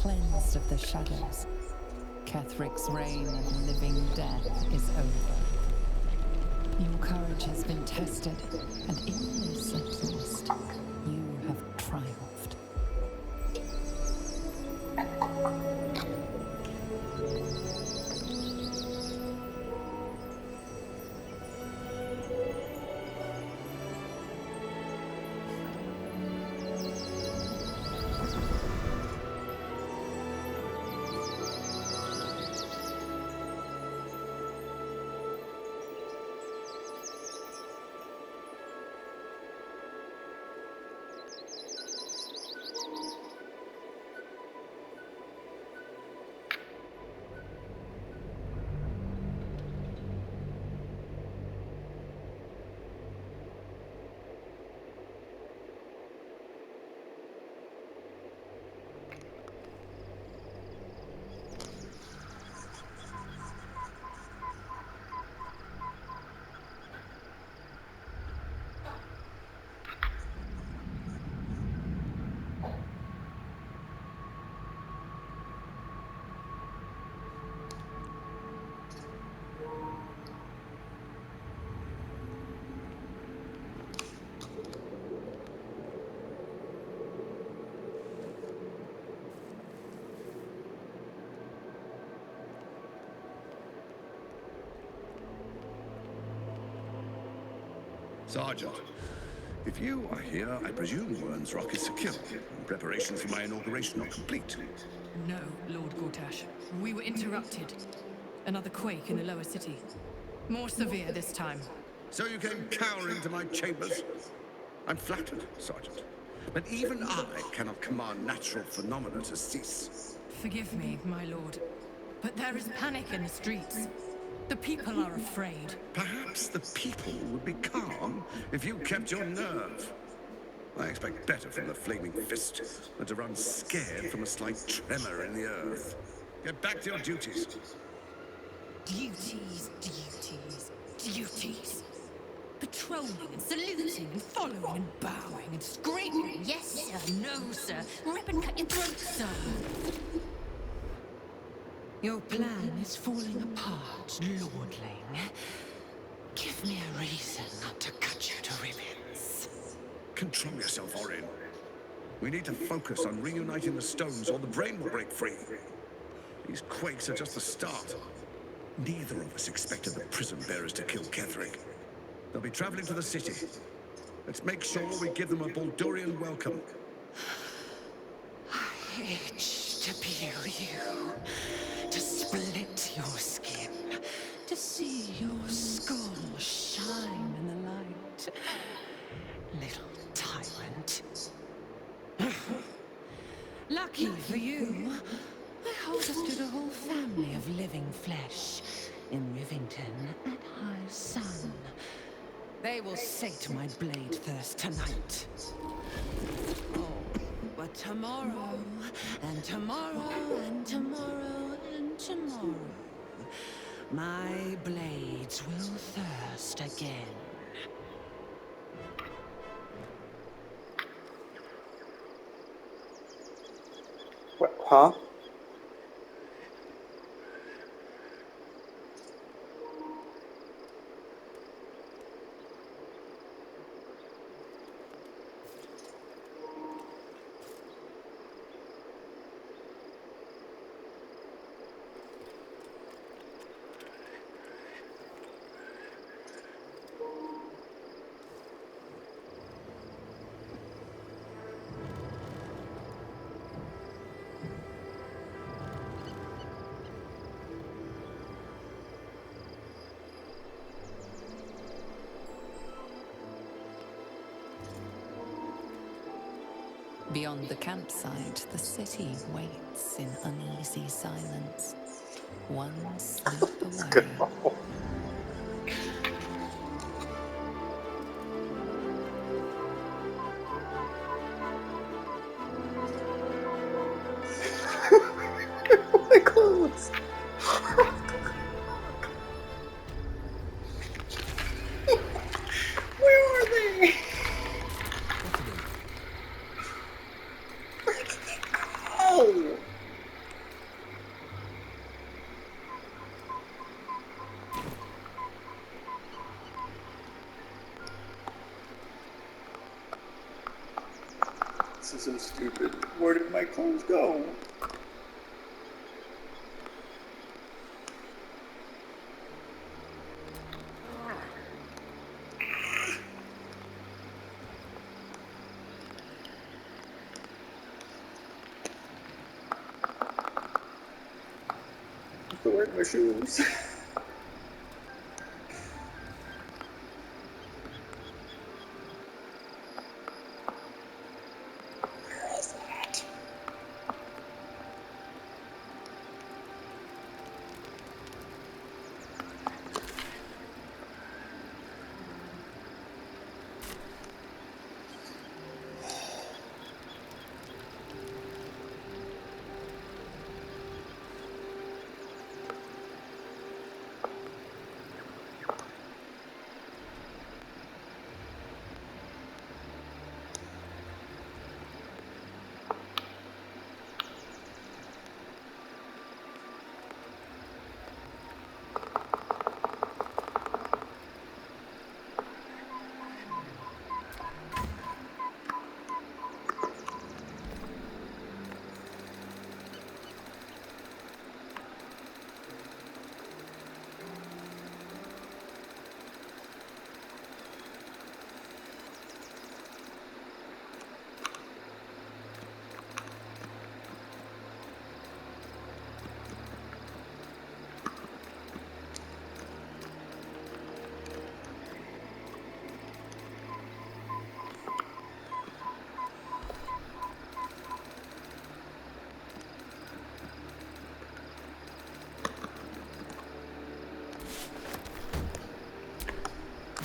cleansed of the shadows. Kethric's reign of living death is over. Your courage has been tested, and in this at least, you have triumphed. Sergeant, if you are here, I presume Wern's Rock is secure, and preparations for my inauguration are complete. No, Lord Gortash. We were interrupted. Another quake in the lower city. More severe this time. So you came cowering to my chambers? I'm flattered, Sergeant. But even I cannot command natural phenomena to cease. Forgive me, my lord. But there is panic in the streets. The people are afraid. Perhaps the people would be calm if you kept your nerve. I expect better from the flaming fist than to run scared from a slight tremor in the earth. Get back to your duties. Duties, duties, duties. Patrolling and saluting and following and bowing and screaming. Yes, sir. No, sir. Rip and cut your throat, sir. Your plan is falling apart, lordling. Give me a reason not to cut you to ribbons. Control yourself, Orin. We need to focus on reuniting the stones or the brain will break free. These quakes are just the start. Neither of us expected the prison bearers to kill Ketheric. They'll be traveling to the city. Let's make sure we give them a Baldurian welcome. I itch to peel you, to split your skin, to see your skull shine in the light. Little tyrant. Lucky for you, I hold us to the whole family of living flesh in Rivington at high sun. They will sate my blade thirst tonight. Oh, but tomorrow, and tomorrow, and tomorrow, and tomorrow, my blades will thirst again. What, huh? Beyond the campsite, the city waits in uneasy silence. One sleep away. My clothes. Where are they? Where did they go? so stupid. Where did my clothes go? Where are my shoes?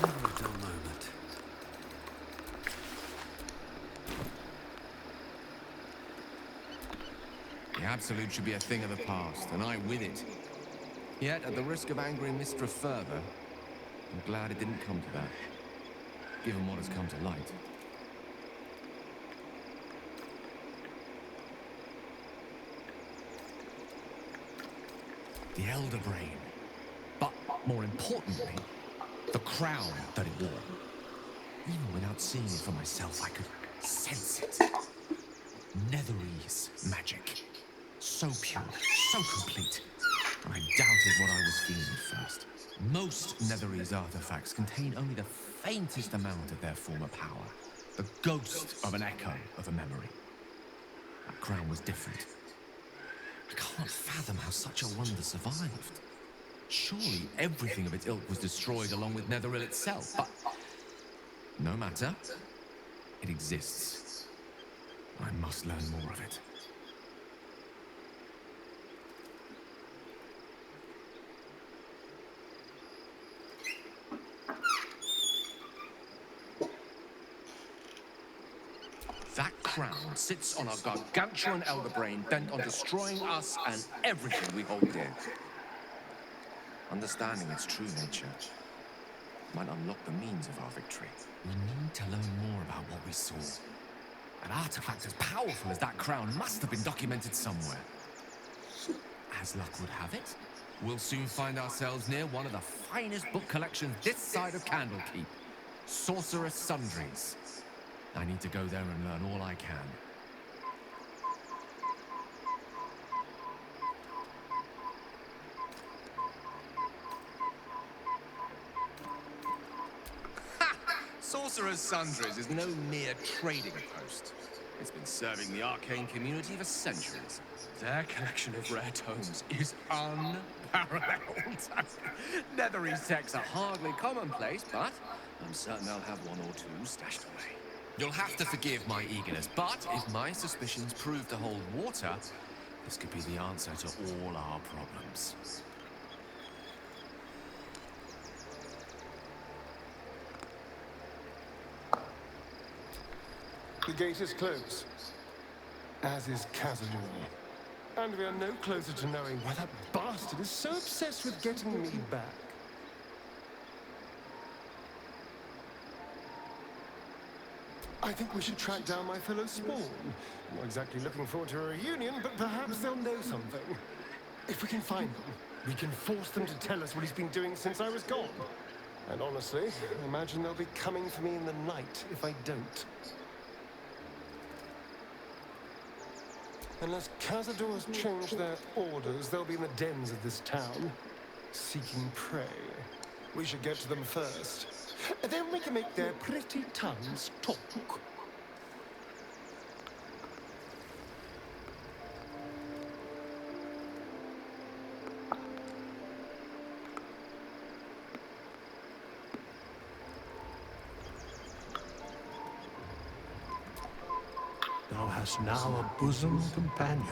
Never a dull moment. The Absolute should be a thing of the past, and I with it. Yet, at the risk of angering Mistra further, I'm glad it didn't come to that, given what has come to light. The Elder Brain. But, more importantly, the crown that it wore. Even without seeing it for myself, I could sense it. Netherese magic. So pure, so complete. I doubted what I was feeling at first. Most Netherese artifacts contain only the faintest amount of their former power. The ghost of an echo of a memory. That crown was different. I can't fathom how such a wonder survived. Surely everything of its ilk was destroyed along with Netheril itself, but no matter. It exists. I must learn more of it. That crown sits on a gargantuan elder brain bent on destroying us and everything we hold dear. Understanding its true nature might unlock the means of our victory. We need to learn more about what we saw. An artifact as powerful as that crown must have been documented somewhere. As luck would have it, we'll soon find ourselves near one of the finest book collections this side of Candlekeep. Sorcerer's Sundries. I need to go there and learn all I can. Sorcerer's Sundries is no mere trading post. It's been serving the arcane community for centuries. Their collection of rare tomes is unparalleled. Netherese texts are hardly commonplace, but I'm certain they'll have one or two stashed away. You'll have to forgive my eagerness, but if my suspicions prove to hold water, this could be the answer to all our problems. The gate is closed, as is Cazador. And we are no closer to knowing why that bastard is so obsessed with getting me back. I think we should track down my fellow Spawn. I'm not exactly looking forward to a reunion, but perhaps they'll know something. If we can find them, we can force them to tell us what he's been doing since I was gone. And honestly, I imagine they'll be coming for me in the night if I don't. Unless cazadors change their orders, they'll be in the dens of this town, seeking prey. We should get to them first. Then we can make their pretty tongues talk. Thou hast now a bosom companion.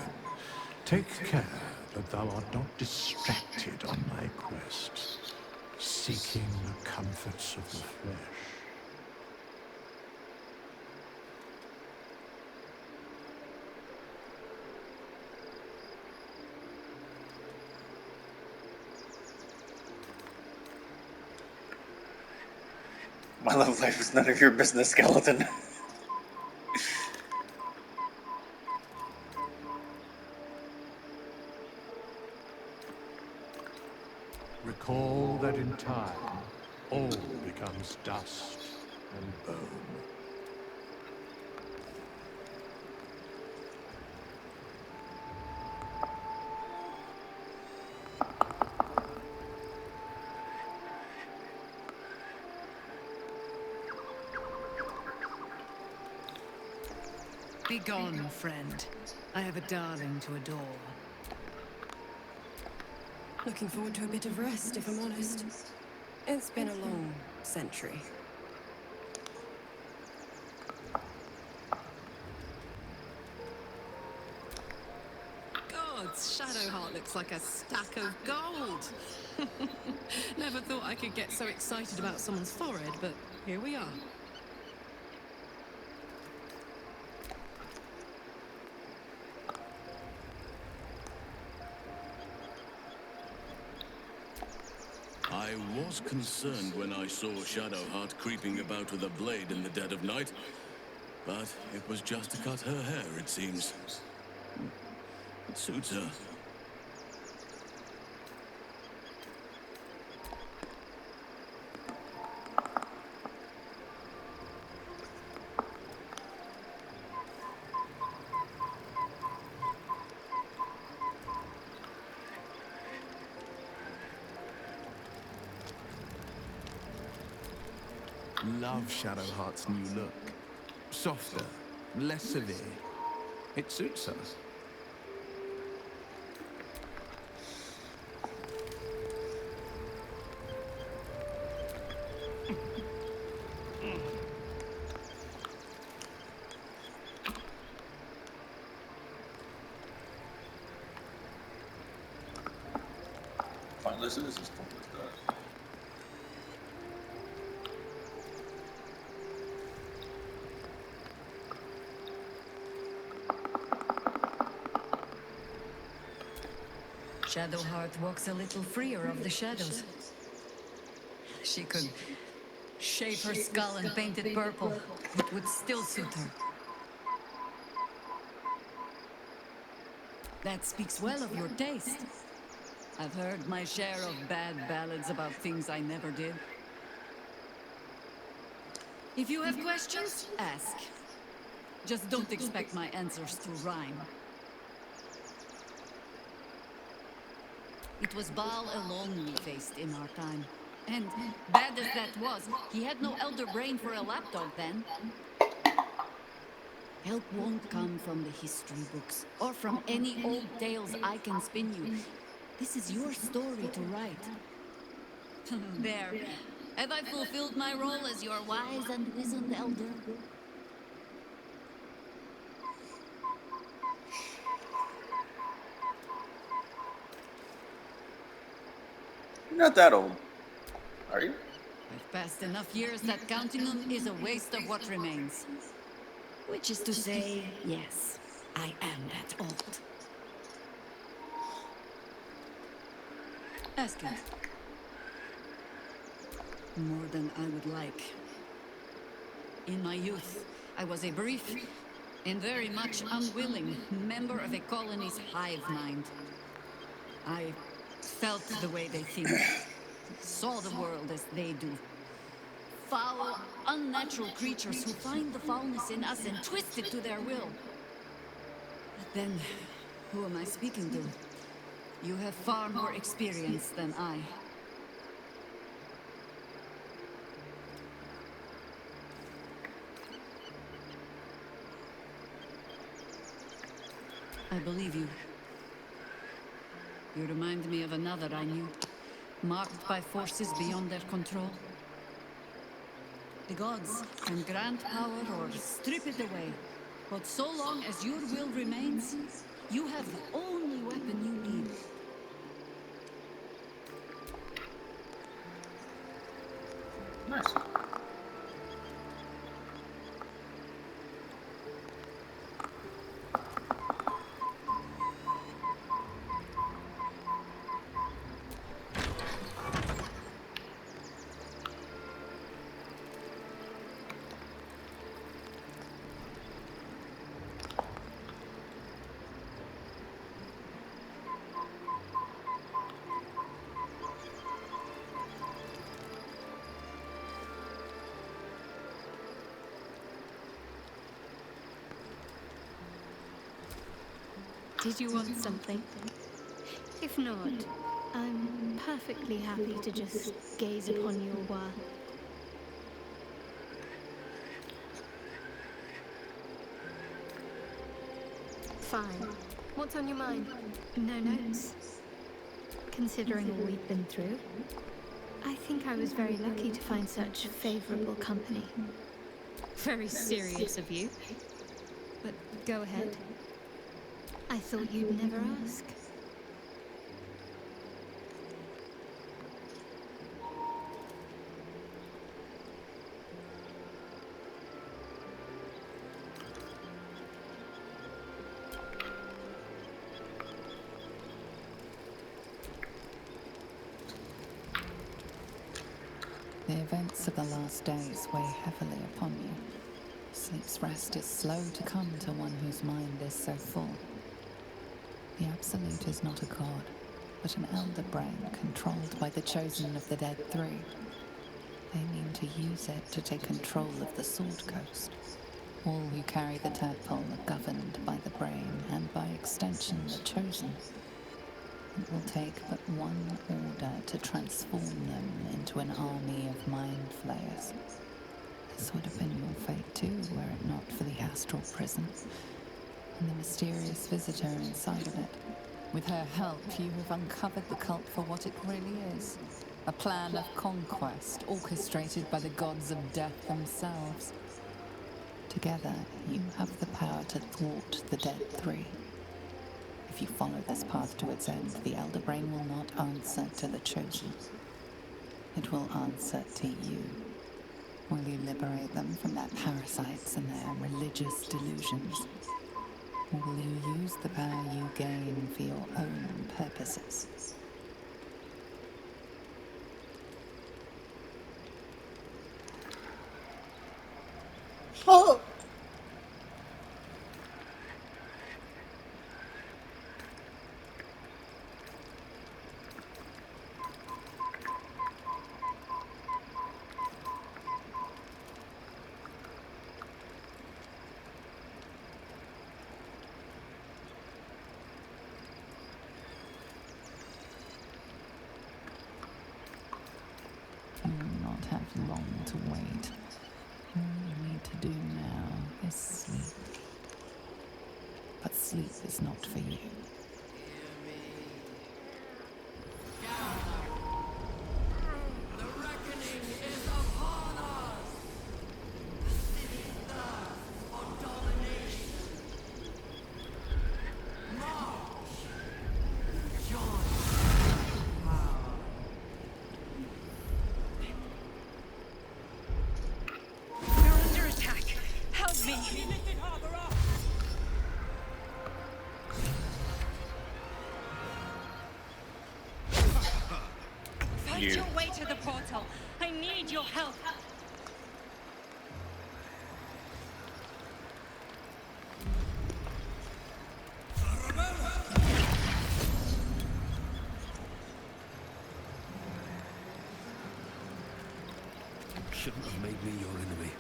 Take care that thou art not distracted on thy quest, seeking the comforts of the flesh. My love life is none of your business, skeleton. Recall that in time, all becomes dust and bone. Be gone, friend. I have a darling to adore. Looking forward to a bit of rest, if I'm honest. It's been a long century. Gods, Shadowheart looks like a stack of gold. Never thought I could get so excited about someone's forehead, but here we are. I was concerned when I saw Shadowheart creeping about with a blade in the dead of night, but it was just to cut her hair, it seems. It suits her. Love Shadowheart's new look. Softer, less severe. It suits her. Finally, this is as cool as that. Shadowheart walks a little freer of the shadows. She could shave her skull and paint it purple. It would still suit her. That speaks well of your taste. I've heard my share of bad ballads about things I never did. If you have questions, ask. Just don't expect my answers to rhyme. It was Baal alone we faced in our time. And bad as that was, he had no elder brain for a lapdog then. Help won't come from the history books, or from any old tales I can spin you. This is your story to write. There. Have I fulfilled my role as your wise and wizened elder? You're not that old, are you? I've passed enough years that counting them is a waste of what remains. Which is to say, yes, I am that old. Ask it. More than I would like. In my youth, I was a brief and very much unwilling member of a colony's hive mind. I felt the way they think, saw the world as they do. Foul, unnatural creatures who find the foulness in us and twist it to their will. Then, who am I speaking to? You have far more experience than I. I believe you. You remind me of another I knew, marked by forces beyond their control. The gods can grant power or strip it away, but so long as your will remains, you have the only weapon you need. Nice. Did you want something? If not, I'm perfectly happy to just gaze upon you a while. Fine. What's on your mind? No notes. Considering all we've been through, I think I was very lucky to find such favorable company. Very serious of you. But go ahead. I thought you'd never ask. The events of the last days weigh heavily upon you. Sleep's rest is slow to come to one whose mind is so full. The Absolute is not a god, but an elder brain controlled by the chosen of the Dead Three. They mean to use it to take control of the Sword Coast. All who carry the tadpole are governed by the brain, and by extension the chosen. It will take but one order to transform them into an army of mind flayers. This would have been your fate too, were it not for the astral prison and the mysterious visitor inside of it. With her help, you have uncovered the cult for what it really is. A plan of conquest orchestrated by the gods of death themselves. Together, you have the power to thwart the Dead Three. If you follow this path to its end, the Elder Brain will not answer to the Chosen. It will answer to you. Will you liberate them from their parasites and their religious delusions? Or will you use the power you gain for your own purposes? Oh! You will not have long to wait. All you need to do now is sleep. But sleep is not for you. The reckoning is upon us! The city thirsts for domination. March! Join power. We're under attack. Help me! Find your way to the portal. I need your help. Shouldn't have made me your enemy.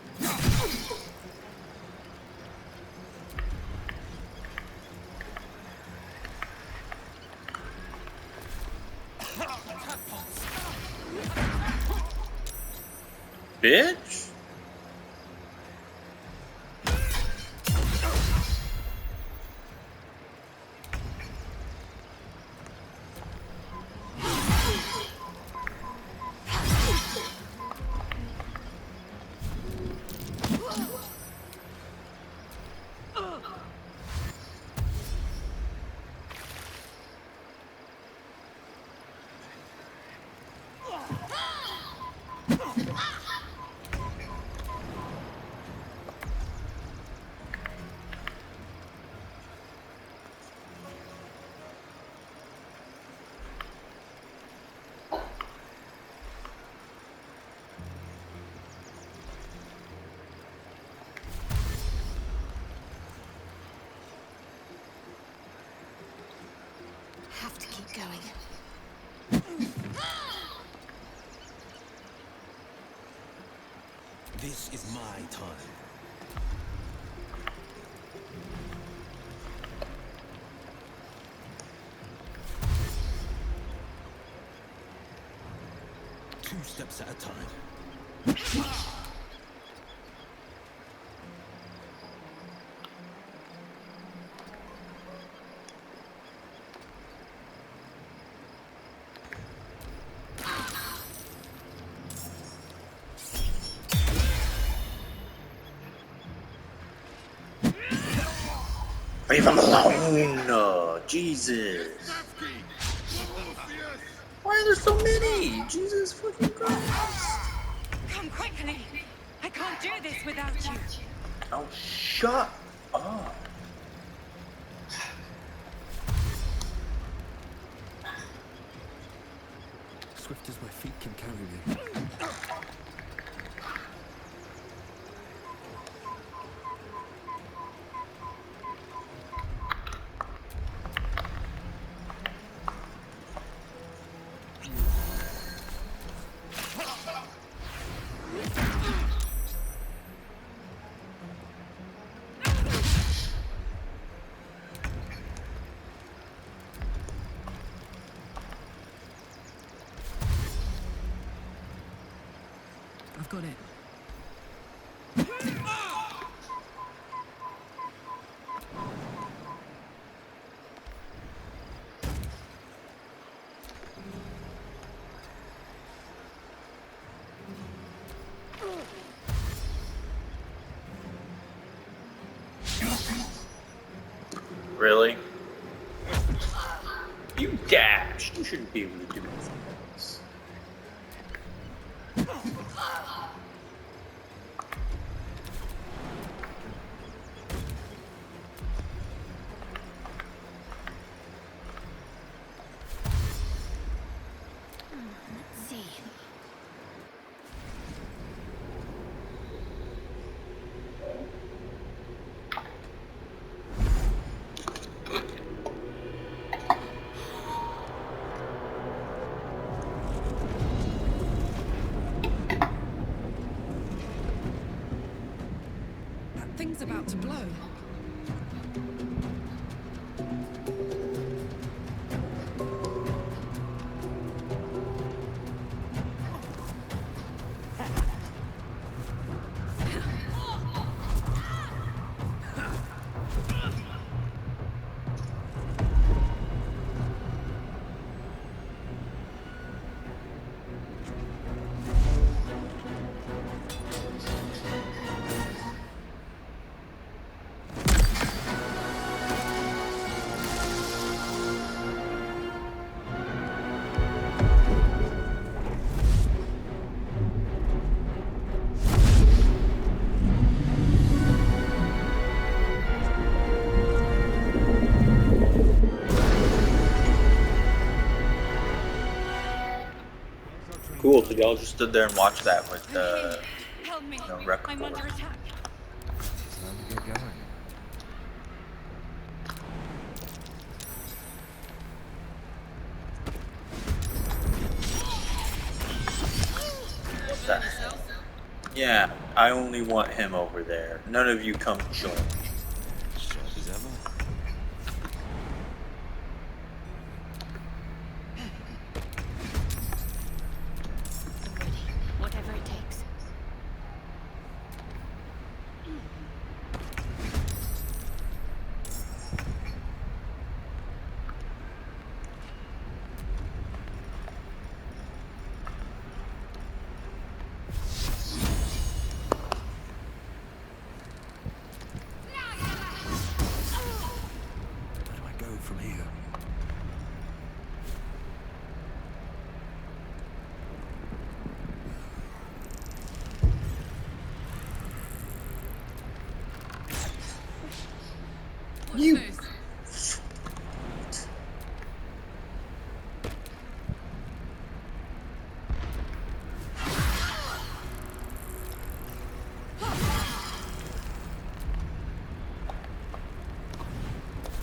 Bitch. Have to keep going. This is my time. Two steps at a time. Leave him alone! Jesus! Why are there so many? Jesus fucking Christ! Come quickly. I can't do this without you. Oh, shut up! Swift as my feet can carry me. I've got it. Really? You dashed. You shouldn't be able to do anything else. Let's see. That thing's about to blow. Cool, so y'all just stood there and watched that with Help me. no rec I'm under force. attack. Time to get going. What the hell? Yeah, I only want him over there. None of you come join me. Sharp as ever. Ready. Whatever it takes. from here. You.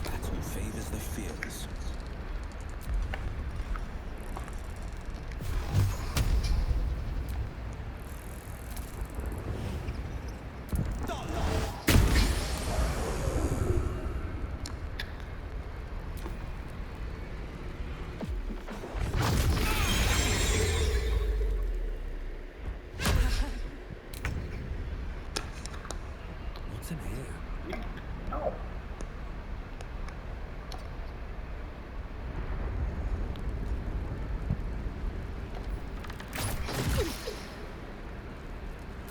Battle favors the fearless. What's in here? No.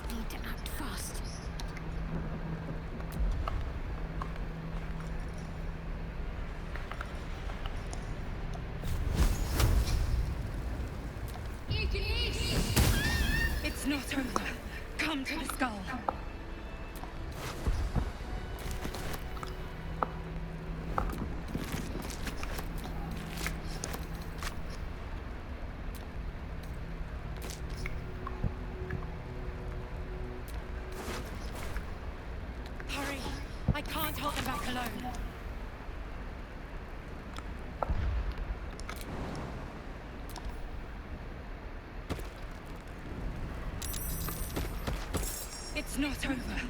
Need to act fast. It's not over. Come to the skull. Hurry! I can't hold them back alone. It's not over.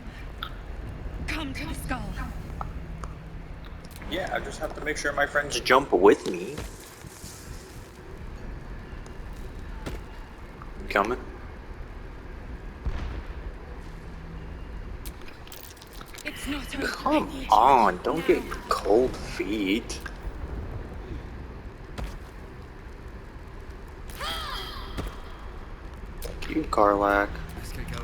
Come to the skull. Yeah, I just have to make sure my friends jump with me. You coming? It's not over. Come on, don't get cold feet. Thank you, Karlak. Let's get going.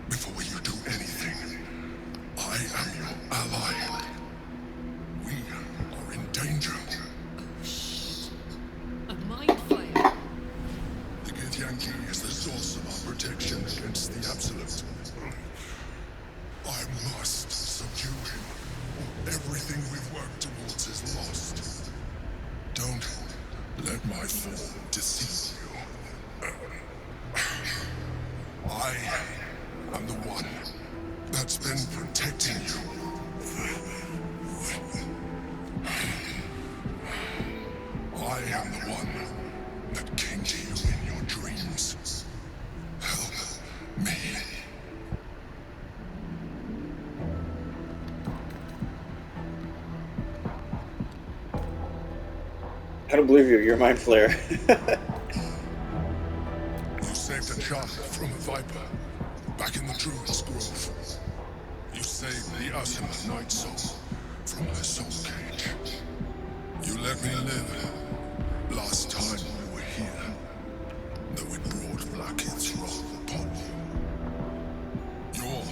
Before you do anything, I am your ally. We are in danger. A mind flayer. The Githyanki is the source of our protection against the Absolute. I must subdue him, or everything we've worked towards is lost. Don't let my form deceive you. I am the one that's been protecting you. I am the one that came to you in your dreams. Help me. I don't believe you. You're a mind flayer. You saved a child from a viper back in the Druid's Grove. You saved the Asima Night Soul from her soul cage. You let me live last time we were here, though it brought Blackhead's wrath upon you. Your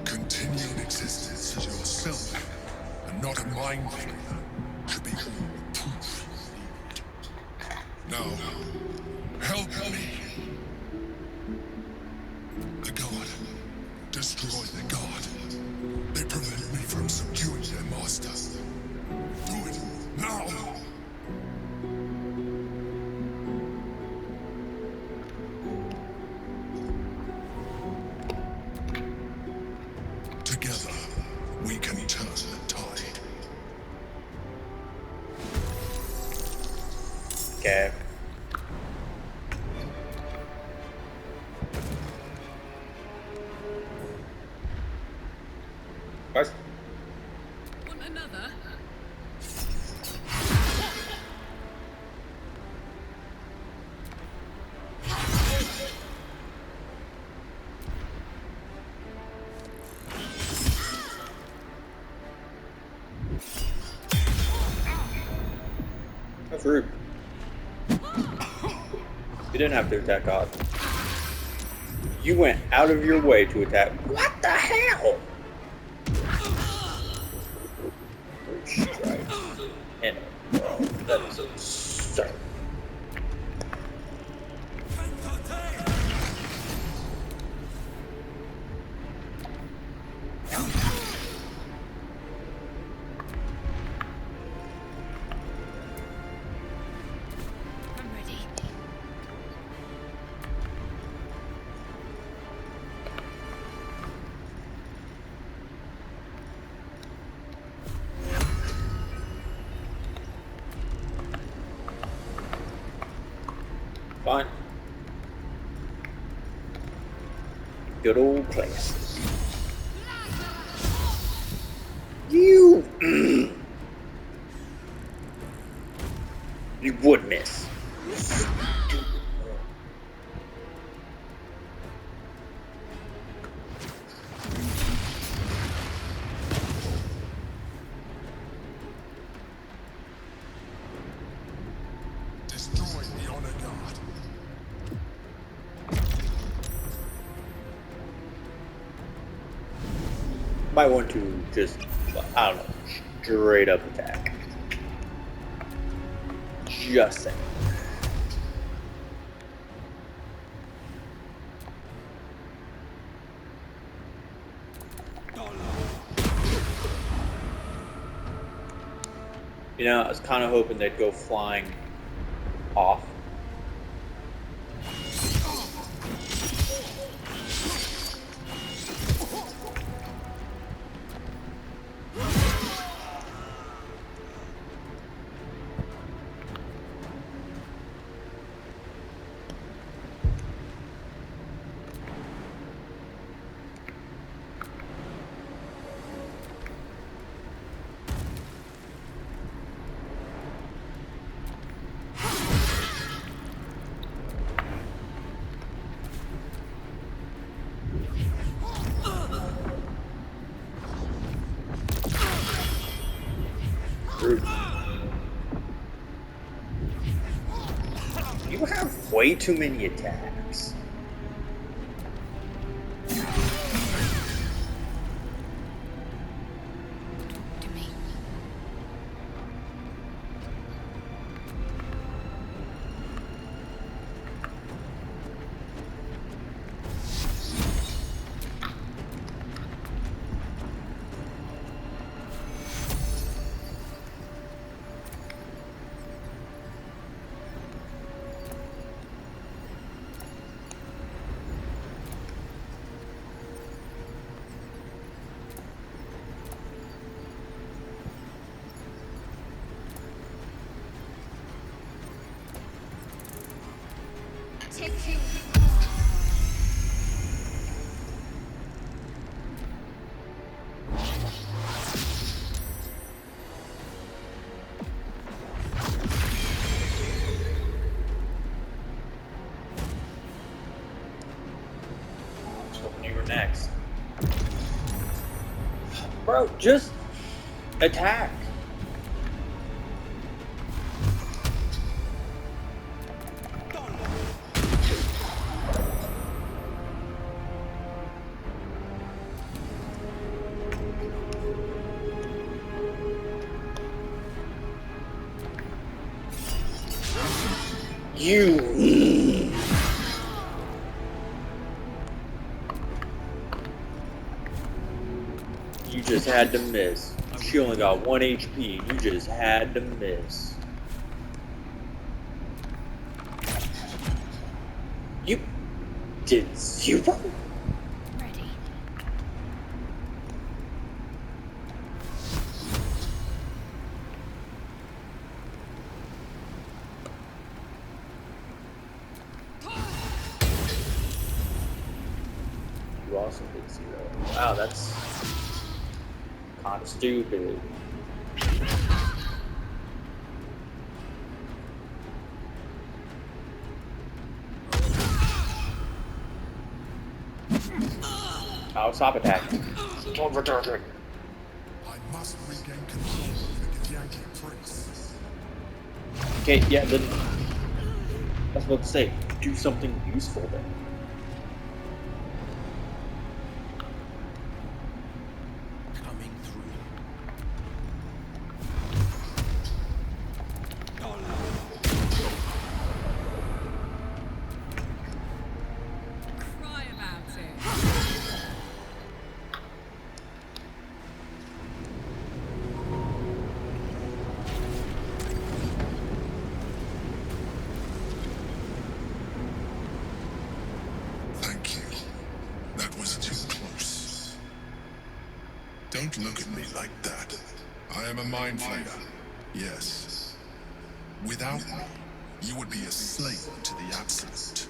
continued existence as yourself, and not a mind flayer, should be all the proof you need. Now, help me. The God. Destroy the God. They prevent me from subduing their master. Do it now! What? Want another? That's rude. You didn't have to attack God. You went out of your way to attack. What the hell? Strike. And that is absurd. I'm ready. Fine. Good old place. You. You would miss. Destroy the honor guard. Might want to just, I don't know, straight up attack. Just saying. You know, I was kind of hoping they'd go flying off. You have way too many attacks. To me. I was hoping you were next. Bro, just attack. You. You just had to miss. She only got 1 HP. You just had to miss. You did 0? Ready. You also did 0. Wow, that's I'm stupid. I'll stop attacking. Stop attacking. I must regain control of the Yankee prince. Okay, yeah, then I was about to say, do something useful then. Coming through. Cry about it. Thank you. That was too close. Don't look at me like that. I am a mind flayer. Yes. Without me, you would be a slave to the Absolute.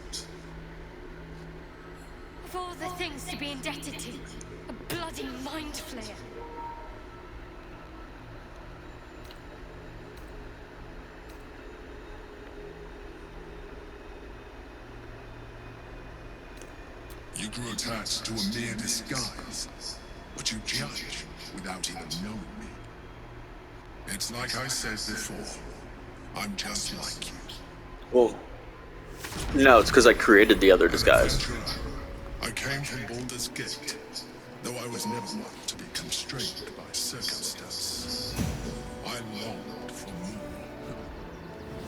Of all the things to be indebted to, a bloody mind flayer. You grew attached to a mere disguise, but you judge without even knowing me. It's like I said before, I'm just like you. Well, no, it's because I created the other disguise. Adventurer, I came from Baldur's Gate, though I was never one to be constrained by circumstance. I longed for more.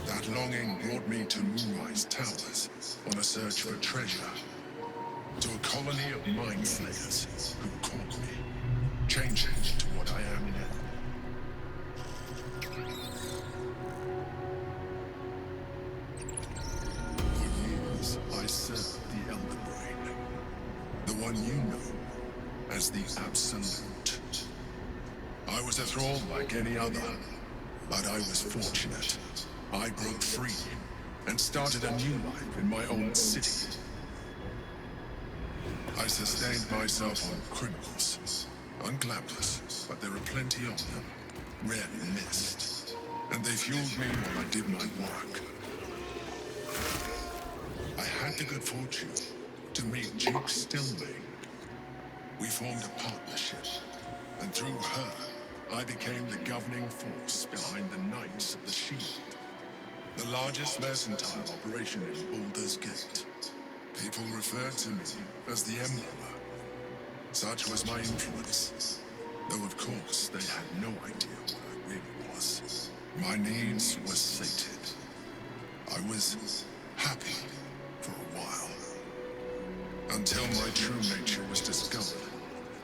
That longing brought me to Moonrise Towers on a search for treasure. To a colony of mind flayers who caught me, changing to what I am now. For years, I served the Elder Brain, the one you know as the Absolute. I was a thrall like any other, but I was fortunate. I broke free and started a new life in my own city. I sustained myself on criminals. Unglamorous, but there are plenty of them. Rarely missed. And they fueled me while I did my work. I had the good fortune to meet Duke Stillway. We formed a partnership, and through her, I became the governing force behind the Knights of the Shield, the largest mercantile operation in Baldur's Gate. People referred to me as the Emperor. Such was my influence, though of course they had no idea what I really was. My needs were sated. I was happy for a while, until my true nature was discovered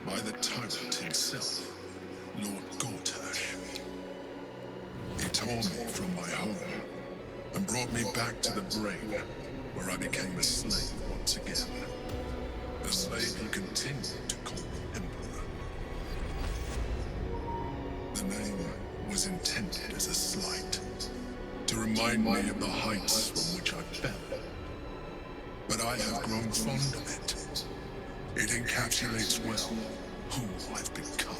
by the tyrant himself, Lord Gortash. He tore me from my home and brought me back to the Brain, where I became a slave once again. A slave he continued to call me Emperor. The name was intended as a slight, to remind me of the heights from which I fell. But I have grown fond of it. It encapsulates well who I've become.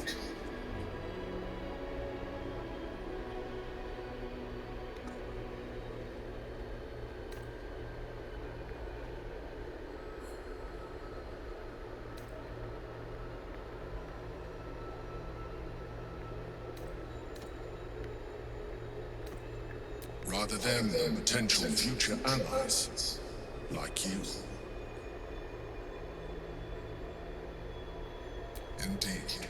Rather than potential future allies, like you. Indeed,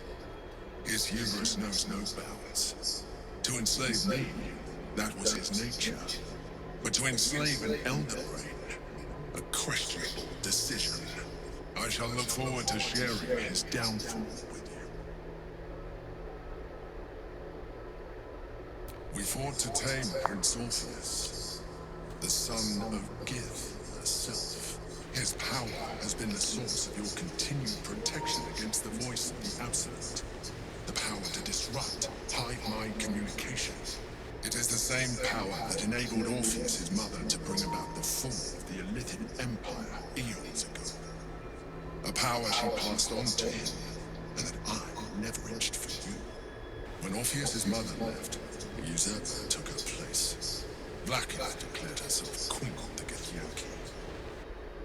his hubris knows no bounds. To enslave me, that was his nature. But to enslave an Elder Brain, a questionable decision. I shall look forward to sharing his downfall with you. We fought to tame Prince Orpheus, the son of Gith herself. His power has been the source of your continued protection against the voice of the Absolute. The power to disrupt hive-mind communication. It is the same power that enabled Orpheus, his mother, to bring about the fall of the Illithid Empire eons ago. A power she passed on to him, and that I never reached for you. When Orpheus's mother left, a usurper took her place. Blacketh declared herself queen of the Githyanki.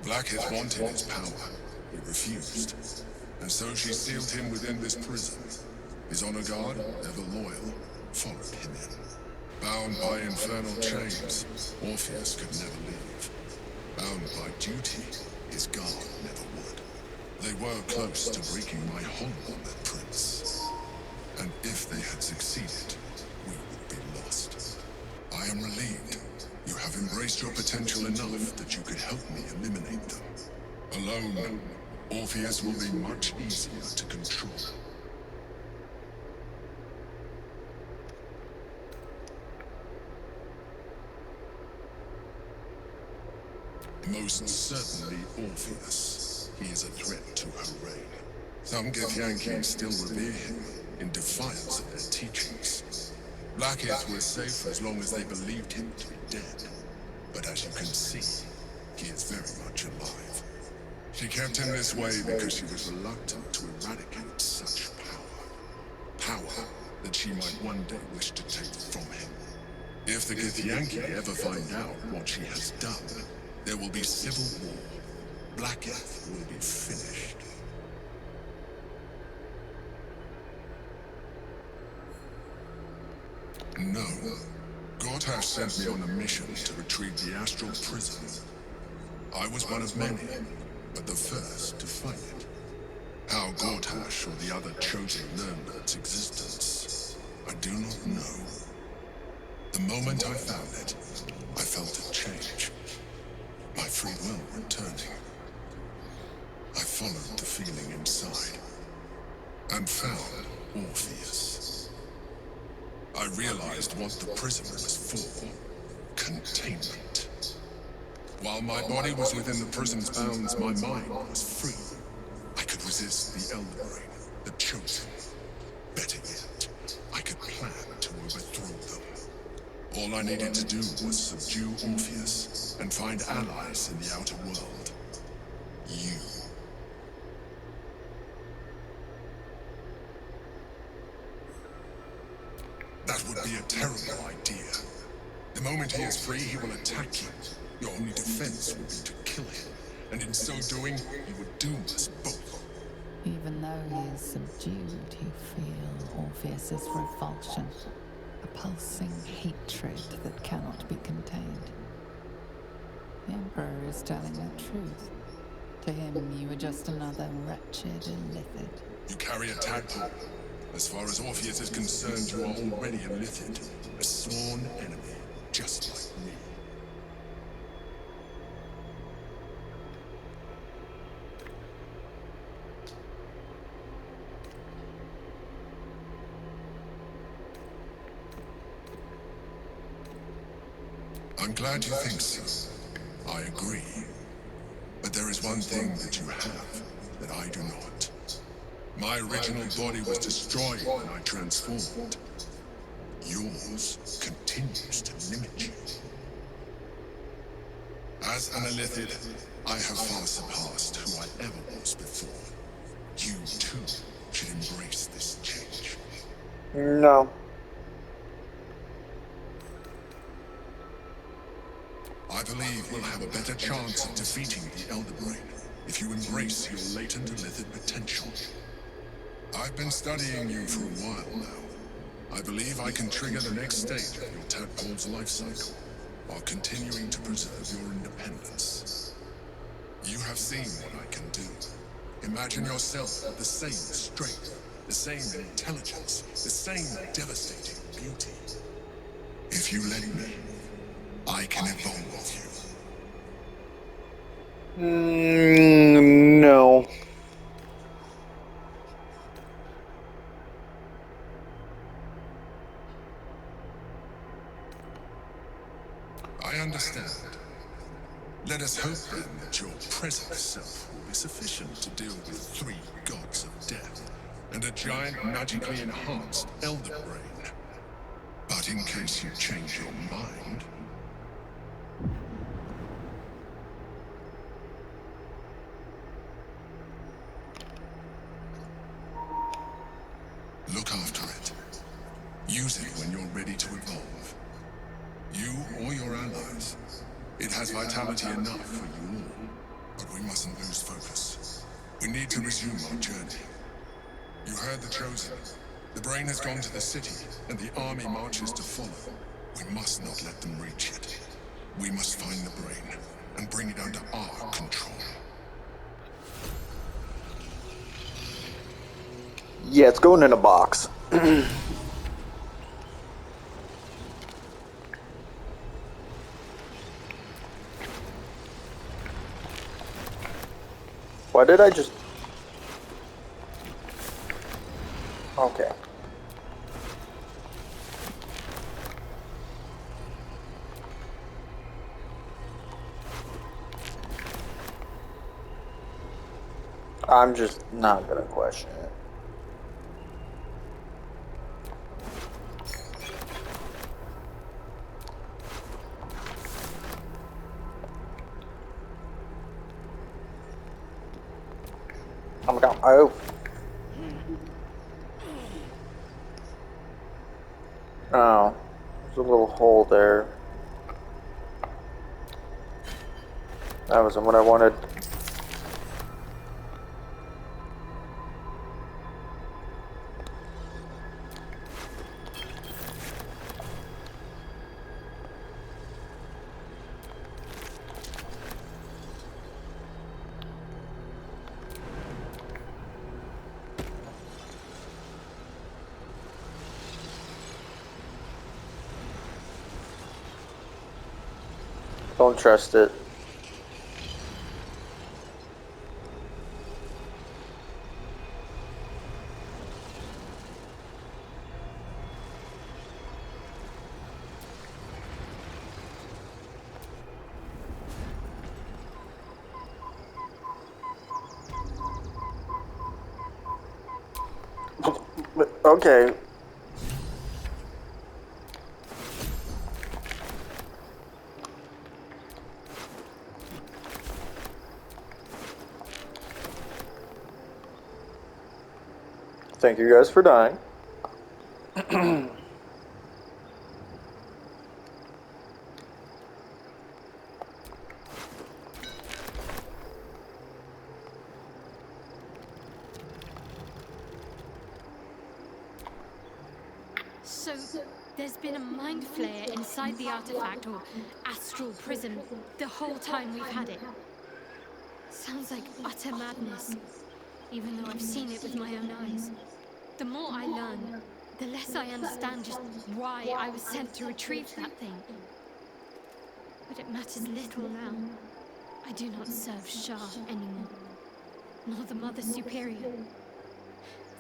Blacketh wanted his power. He refused. And so she sealed him within this prison. His honor guard, ever loyal, followed him in. Bound by infernal chains, Orpheus could never leave. Bound by duty, his guard never would. They were close to breaking my hold on that prince. And if they had succeeded, we would be lost. I am relieved. You have embraced your potential enough that you could help me eliminate them. Alone, Orpheus will be much easier to control. Most certainly Orpheus. He is a threat to her reign. Some Githyanki still revere him, in defiance of their teachings. Blacketh was safe as long as they believed him to be dead. But as you can see, he is very much alive. She kept him this way because she was reluctant to eradicate such power. Power that she might one day wish to take from him. If the Githyanki ever find out what she has done, there will be civil war. Blacketh will be finished. No. Gortash sent me on a mission to retrieve the astral prison. I was one of many, but the first to find it. How Gortash or the other chosen learned of its existence, I do not know. The moment I found it, I felt a change. My free will returning. I followed the feeling inside, and found Orpheus. I realized what the prison was for. Containment. While my body was within the prison's bounds, my mind was free. I could resist the Elder Brain, the Chosen. Better yet, I could plan to overthrow them. All I needed to do was subdue Orpheus and find allies in the outer world. You. That would be a terrible idea. The moment he is free, he will attack you. Your only defense will be to kill him, and in so doing, he would doom us both. Even though he is subdued, you feel Orpheus's revulsion, a pulsing hatred that cannot be contained. The Emperor is telling the truth. To him, you are just another wretched illithid. You carry a tadpole. As far as Orpheus is concerned, you are already a illithid, a sworn enemy, just like me. I'm glad you think so. I agree. But there is one thing that you have that I do not. My original body was destroyed when I transformed. Yours continues to limit you. As an illithid, I have far surpassed who I ever was before. You too should embrace this change. No. I believe we'll have a better chance of defeating the Elder Brain if you embrace your latent illithid potential. I've been studying you for a while now. I believe I can trigger the next stage of your tadpole's life cycle, while continuing to preserve your independence. You have seen what I can do. Imagine yourself with the same strength, the same intelligence, the same devastating beauty. If you let me, I can evolve you. No. I understand. Let us hope then that your present self will be sufficient to deal with 3 gods of death and a giant magically enhanced Elder Brain. But in case you change your mind, look after it. Use it when you're ready to evolve. You or your allies. It has vitality enough for you all. But we mustn't lose focus. We need to resume our journey. You heard the Chosen. The brain has gone to the city, and the army marches to follow. We must not let them reach it. We must find the brain, and bring it under our control. Yeah, it's going in a box. Why did I just... Okay. I'm just not gonna question it. Oh my god. Oh. Oh. There's a little hole there. That wasn't what I wanted. Don't trust it. Okay. Thank you guys for dying. So, there's been a mind flare inside the artifact or astral prism the whole time we've had it. Sounds like utter madness, even though I've seen it with my own eyes. The more I learn, the less I understand just why I was sent to retrieve that thing. But it matters little now. I do not serve Shah anymore, nor the Mother Superior.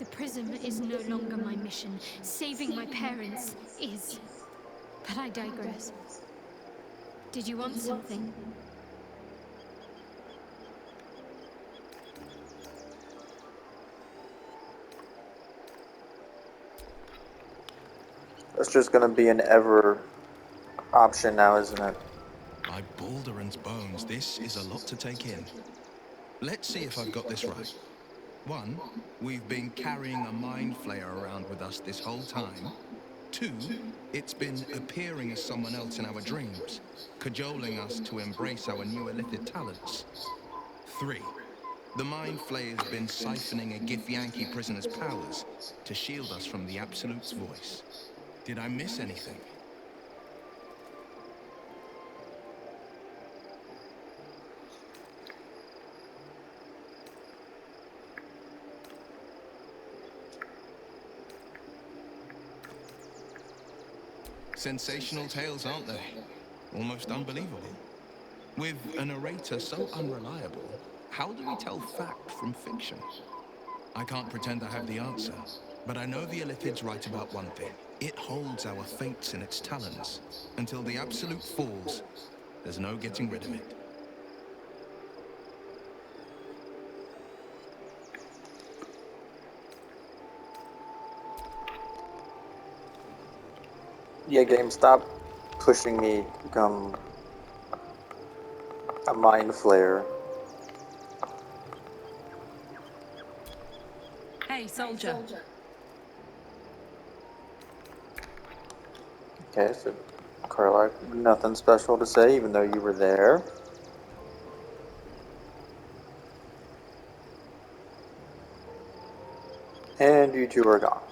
The prism is no longer my mission. Saving my parents is. But I digress. Did you want something? That's just gonna be an ever option now, isn't it? By Baldur's bones, this is a lot to take in. Let's see if I've got this right. 1, we've been carrying a mind flayer around with us this whole time. 2, it's been appearing as someone else in our dreams, cajoling us to embrace our new illithid talents. 3, the mind flayer's been siphoning a Githyanki prisoner's powers to shield us from the Absolute's voice. Did I miss anything? Sensational tales, aren't they? Almost unbelievable. With a narrator so unreliable, how do we tell fact from fiction? I can't pretend I have the answer, but I know the Illithid's right about one thing. It holds our fates in its talons. Until the Absolute falls, there's no getting rid of it. Yeah, game, stop pushing me to become a mind flayer. Hey, soldier. Okay, so Carla, nothing special to say, even though you were there. And you two are gone.